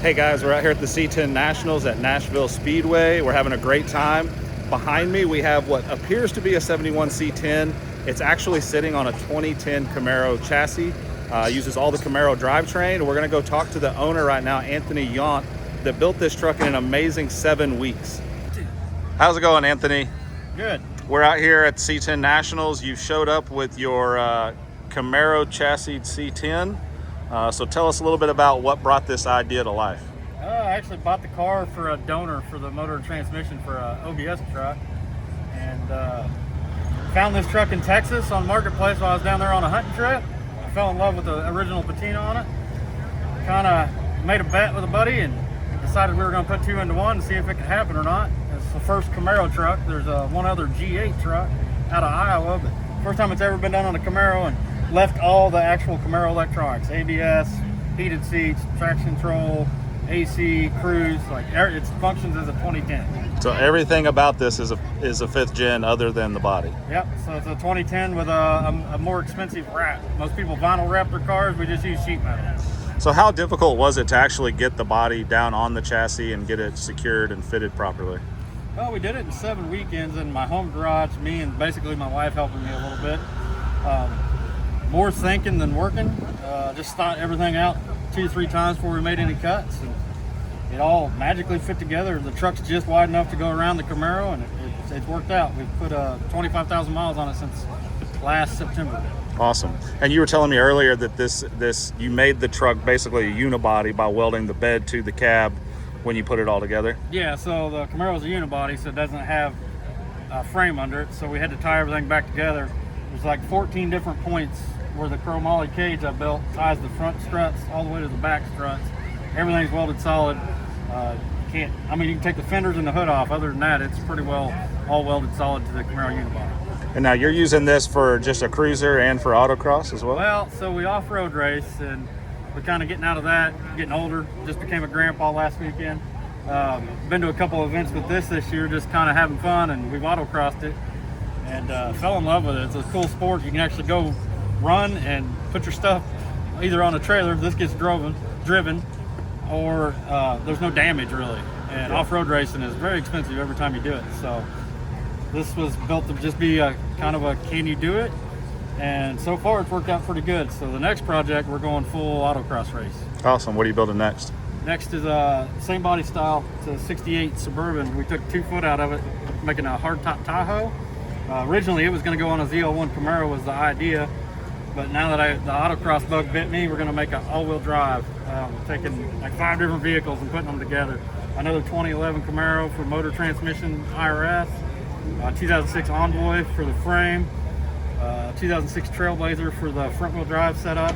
Hey guys, we're out here at the C10 Nationals at Nashville Speedway. We're having a great time. Behind me, we have what appears to be a 71 C10. It's actually sitting on a 2010 Camaro chassis. Uses all the Camaro drivetrain. We're gonna go talk to the owner right now, Anthony Yount, that built this truck in an amazing 7 weeks. How's it going, Anthony? Good. We're out here at C10 Nationals. You showed up with your Camaro chassis C10. So tell us a little bit about what brought this idea to life. I actually bought the car for a donor for the motor and transmission for a OBS truck, and found this truck in Texas on Marketplace while I was down there on a hunting trip. I fell in love with the original patina on it. Kind of made a bet with a buddy and decided we were going to put two into one and see if it could happen or not. It's the first Camaro truck. There's one other G8 truck out of Iowa, but first time it's ever been done on a Camaro, and left all the actual Camaro electronics, ABS, heated seats, traction control, AC, cruise, like it functions as a 2010. So everything about this is a fifth gen other than the body. Yep, so it's a 2010 with a more expensive wrap. Most people vinyl wrap their cars, we just use sheet metal. So how difficult was it to actually get the body down on the chassis and get it secured and fitted properly? Well, we did it in 7 weekends in my home garage, me and basically my wife helping me a little bit. More thinking than working. Just thought everything out 2 or 3 times before we made any cuts, and it all magically fit together. The truck's just wide enough to go around the Camaro, and it's worked out. We've put 25,000 miles on it since last September. Awesome. And you were telling me earlier that this you made the truck basically a unibody by welding the bed to the cab when you put it all together. Yeah, so the Camaro's a unibody, so it doesn't have a frame under it, so we had to tie everything back together. There's like 14 different points where the chromoly cage I built ties the front struts all the way to the back struts. Everything's welded solid. You can take the fenders and the hood off. Other than that, it's pretty well all welded solid to the Camaro unibody. And now you're using this for just a cruiser and for autocross as well? Well, so we off-road race, and we're kind of getting out of that, getting older. Just became a grandpa last weekend. Been to a couple of events with this year, just kind of having fun, and we've autocrossed it and fell in love with it. It's a cool sport. You can actually go run and put your stuff either on a trailer if this gets driven, or there's no damage really. And off-road racing is very expensive every time you do it. So this was built to just be a kind of a can you do it? And so far it's worked out pretty good. So the next project, we're going full autocross race. Awesome. What are you building next? Next is same body style. It's a 68 Suburban. We took 2 foot out of it, making a hardtop Tahoe. Originally it was going to go on a Z01 Camaro was the idea. But now that the autocross bug bit me, we're going to make an all-wheel drive, taking like 5 different vehicles and putting them together. Another 2011 Camaro for motor transmission IRS, 2006 Envoy for the frame, 2006 Trailblazer for the front-wheel drive setup,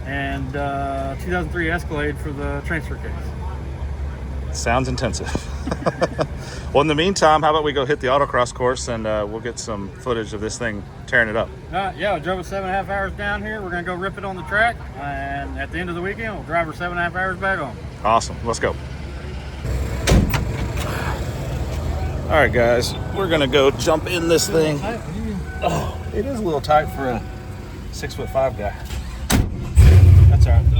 and 2003 Escalade for the transfer case. Sounds intensive. Well, in the meantime, how about we go hit the autocross course and we'll get some footage of this thing tearing it up. Yeah, we drove it 7.5 hours down here. We're going to go rip it on the track, and at the end of the weekend, we'll drive her 7.5 hours back home. Awesome. Let's go. All right, guys, we're going to go jump in this thing. Oh, it is a little tight for a 6'5" guy. That's all right, though.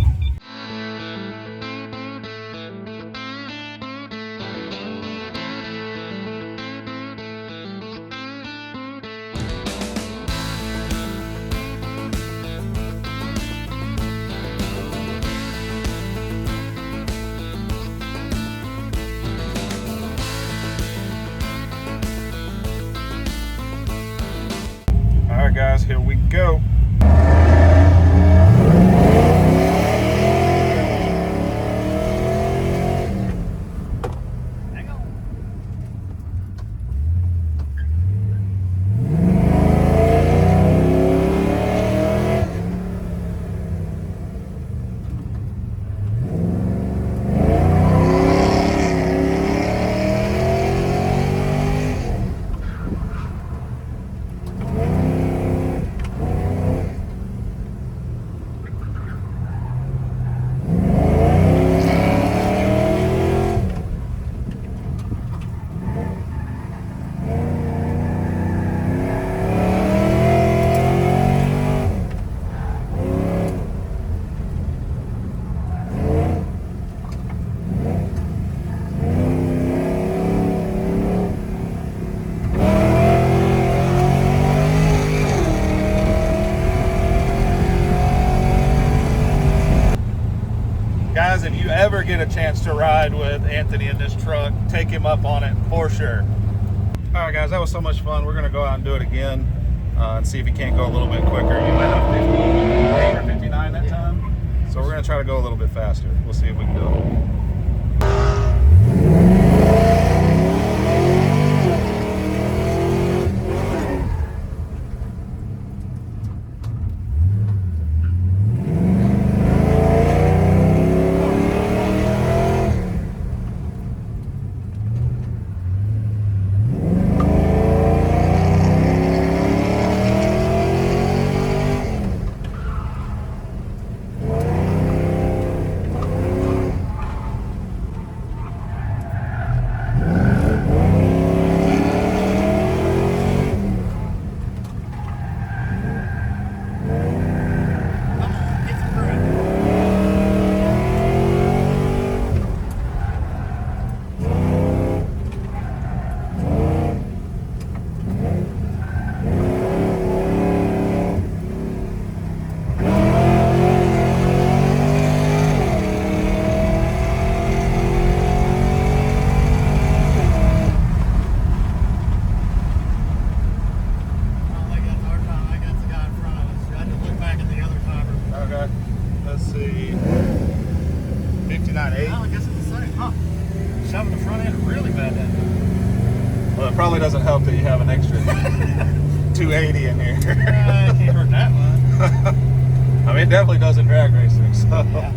All right, guys, here we go. ever get a chance to ride with Anthony in this truck, take him up on it for sure. All right, guys, that was so much fun. We're gonna go out and do it again and see if he can't go a little bit quicker. You went up 58 or 59 that time, so we're gonna try to go a little bit faster. We'll see if we can do it. Let's see, 59.8. Well, I guess it's the same, huh? Shoving the front end really bad then. Well, it probably doesn't help that you have an extra 280 in here. It can't hurt that much. I mean, it definitely doesn't drag racing, so. Yeah.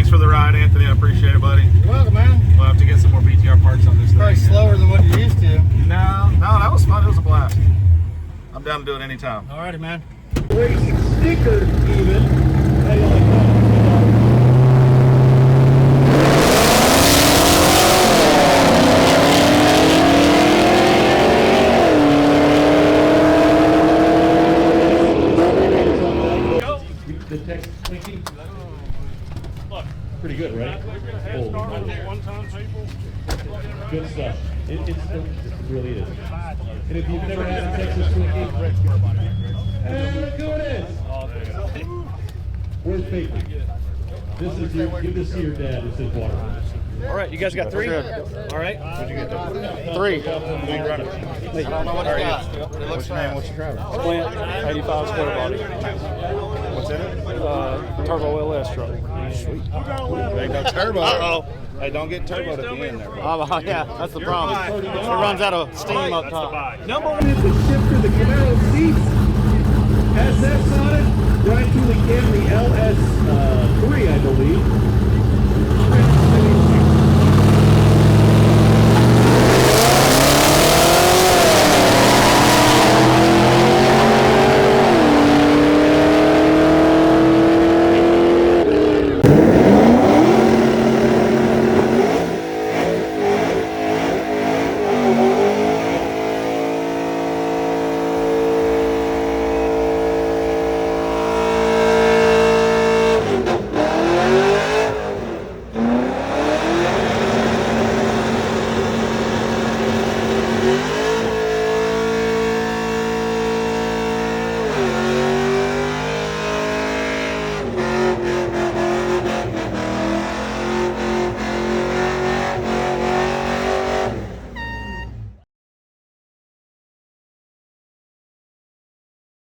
For the ride, Anthony. I appreciate it, buddy. You're welcome, man. We'll have to get some more BTR parts on this thing. Probably slower than what you're used to. No, that was fun. It was a blast. I'm down to do it anytime. Alrighty, man. Racing sticker even. How you like that? The text clicking. Pretty good, right? Good stuff. It really is. And if you've never had a Texas clicking, and look who it is. Where's Baker? This is your, give this to your dad. This is water. All right, you guys got 3? All right. What'd you get? 3. I don't know what it's got. It looks fast. What's your driver? Clint, 85 square body. What's in it? Turbo LS truck. Sweet. Hey, no turbo. Uh-oh. Hey, don't get turbo at the end there, bro. Oh, yeah, that's the problem. It runs out of steam up top. Number 1 is the shifter, the Camaro seats, SS on it, Brian Tooley Camry LS3, I believe.